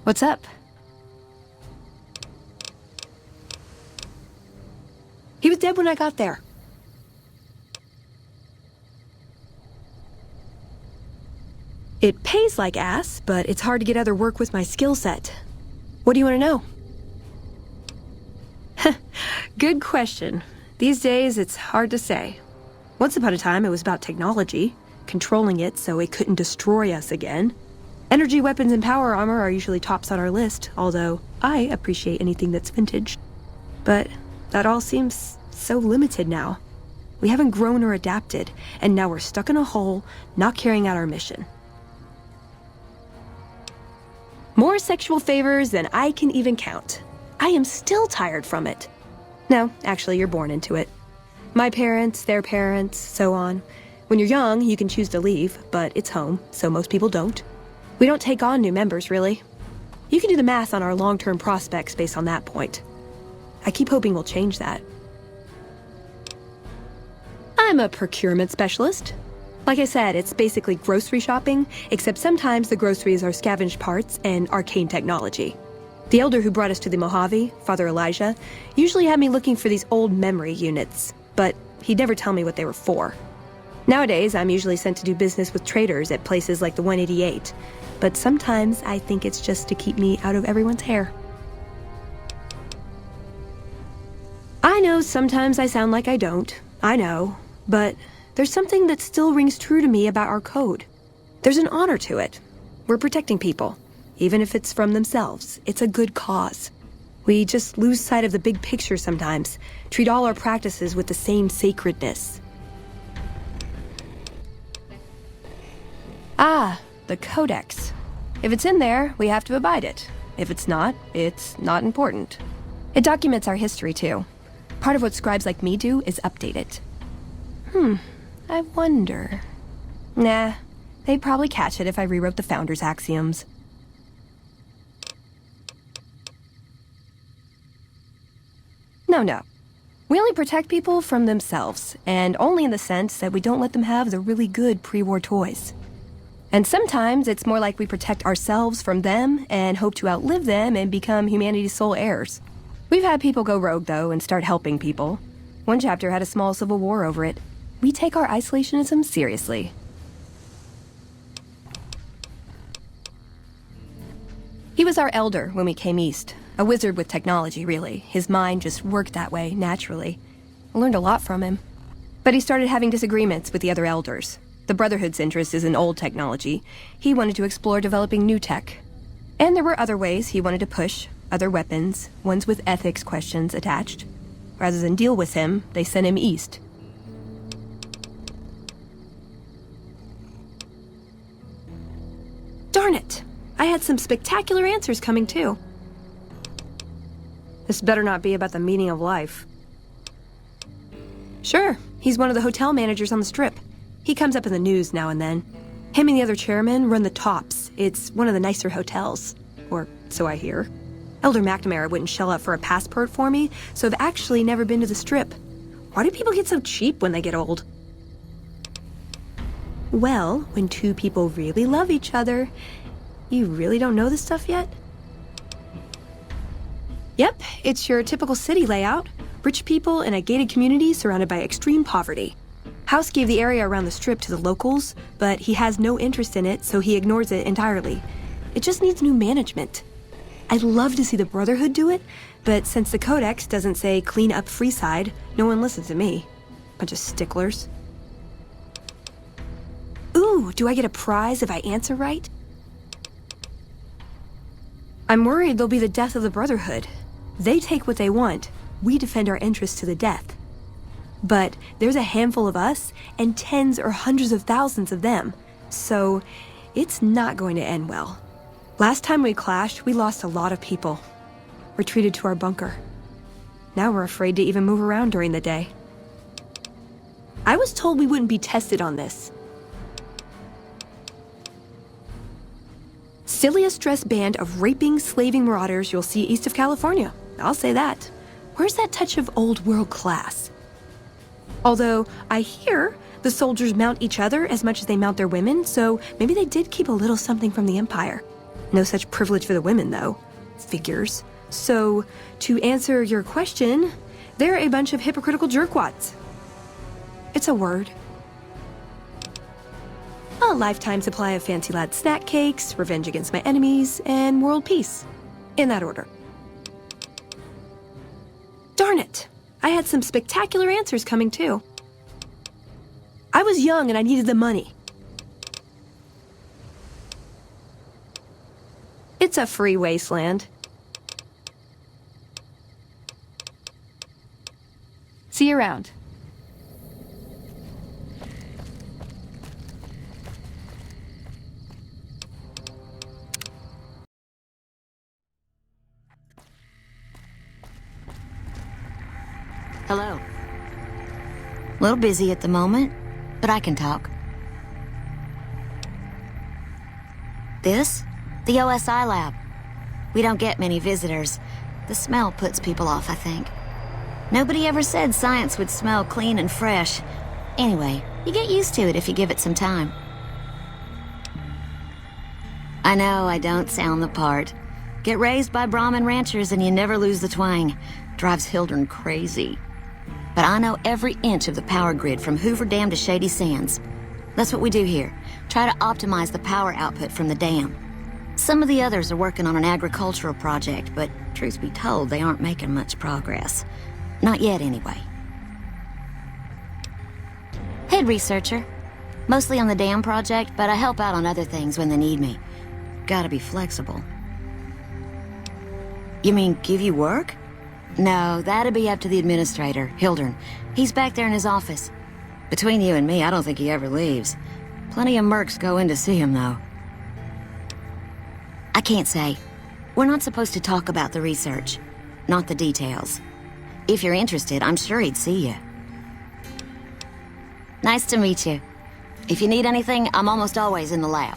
What's up? He was dead when I got there. It pays like ass, but it's hard to get other work with my skill set. What do you want to know? Good question. These days, it's hard to say. Once upon a time, it was about technology, controlling it so it couldn't destroy us again. Energy weapons and power armor are usually tops on our list, although I appreciate anything that's vintage. But that all seems so limited now. We haven't grown or adapted, and now we're stuck in a hole, not carrying out our mission. More sexual favors than I can even count. I am still tired from it. No, actually, you're born into it. My parents, their parents, so on. When you're young, you can choose to leave, but it's home, so most people don't. We don't take on new members, really. You can do the math on our long-term prospects based on that point. I keep hoping we'll change that. I'm a procurement specialist. Like I said, it's basically grocery shopping, except sometimes the groceries are scavenged parts and arcane technology. The elder who brought us to the Mojave, Father Elijah, usually had me looking for these old memory units, but he'd never tell me what they were for. Nowadays, I'm usually sent to do business with traders at places like the 188, but sometimes I think it's just to keep me out of everyone's hair. I know sometimes I sound like I don't, I know, but there's something that still rings true to me about our code. There's an honor to it. We're protecting people. Even if it's from themselves, it's a good cause. We just lose sight of the big picture sometimes, treat all our practices with the same sacredness. Ah, the Codex. If it's in there, we have to abide it. If it's not not important. It documents our history, too. Part of what scribes like me do is update it. I wonder... Nah, they'd probably catch it if I rewrote the Founder's axioms. No. We only protect people from themselves, and only in the sense that we don't let them have the really good pre-war toys. And sometimes it's more like we protect ourselves from them and hope to outlive them and become humanity's sole heirs. We've had people go rogue, though, and start helping people. One chapter had a small civil war over it. We take our isolationism seriously. He was our elder when we came east. A wizard with technology, really. His mind just worked that way, naturally. I learned a lot from him. But he started having disagreements with the other elders. The Brotherhood's interest is in old technology. He wanted to explore developing new tech. And there were other ways he wanted to push, other weapons, ones with ethics questions attached. Rather than deal with him, they sent him east. Darn it! I had some spectacular answers coming, too. This better not be about the meaning of life. Sure, he's one of the hotel managers on the Strip. He comes up in the news now and then. Him and the other chairman run the Tops. It's one of the nicer hotels. Or so I hear. Elder McNamara wouldn't shell out for a passport for me, so I've actually never been to the Strip. Why do people get so cheap when they get old? Well, when two people really love each other, you really don't know this stuff yet? Yep, it's your typical city layout. Rich people in a gated community surrounded by extreme poverty. House gave the area around the Strip to the locals, but he has no interest in it, so he ignores it entirely. It just needs new management. I'd love to see the Brotherhood do it, but since the Codex doesn't say clean up Freeside, no one listens to me. Bunch of sticklers. Ooh, do I get a prize if I answer right? I'm worried there'll be the death of the Brotherhood. They take what they want. We defend our interests to the death. But there's a handful of us and tens or hundreds of thousands of them. So it's not going to end well. Last time we clashed, we lost a lot of people. Retreated to our bunker. Now we're afraid to even move around during the day. I was told we wouldn't be tested on this. Silliest dressed band of raping, slaving marauders you'll see east of California. I'll say that. Where's that touch of old world class? Although, I hear the soldiers mount each other as much as they mount their women, so maybe they did keep a little something from the Empire. No such privilege for the women, though. Figures. So, to answer your question, they're a bunch of hypocritical jerkwads. It's a word. A lifetime supply of fancy lad snack cakes, revenge against my enemies, and world peace. In that order. Darn it! I had some spectacular answers coming, too. I was young and I needed the money. It's a free wasteland. See you around. Hello. A little busy at the moment, but I can talk. This? The OSI lab. We don't get many visitors. The smell puts people off, I think. Nobody ever said science would smell clean and fresh. Anyway, you get used to it if you give it some time. I know I don't sound the part. Get raised by Brahmin ranchers and you never lose the twang. Drives Hildern crazy. But I know every inch of the power grid from Hoover Dam to Shady Sands. That's what we do here. Try to optimize the power output from the dam. Some of the others are working on an agricultural project, but truth be told, they aren't making much progress. Not yet, anyway. Head researcher. Mostly on the dam project, but I help out on other things when they need me. Gotta be flexible. You mean give you work? No, that'd be up to the administrator, Hildern. He's back there in his office. Between you and me, I don't think he ever leaves. Plenty of mercs go in to see him, though. I can't say. We're not supposed to talk about the research. Not the details. If you're interested, I'm sure he'd see you. Nice to meet you. If you need anything, I'm almost always in the lab.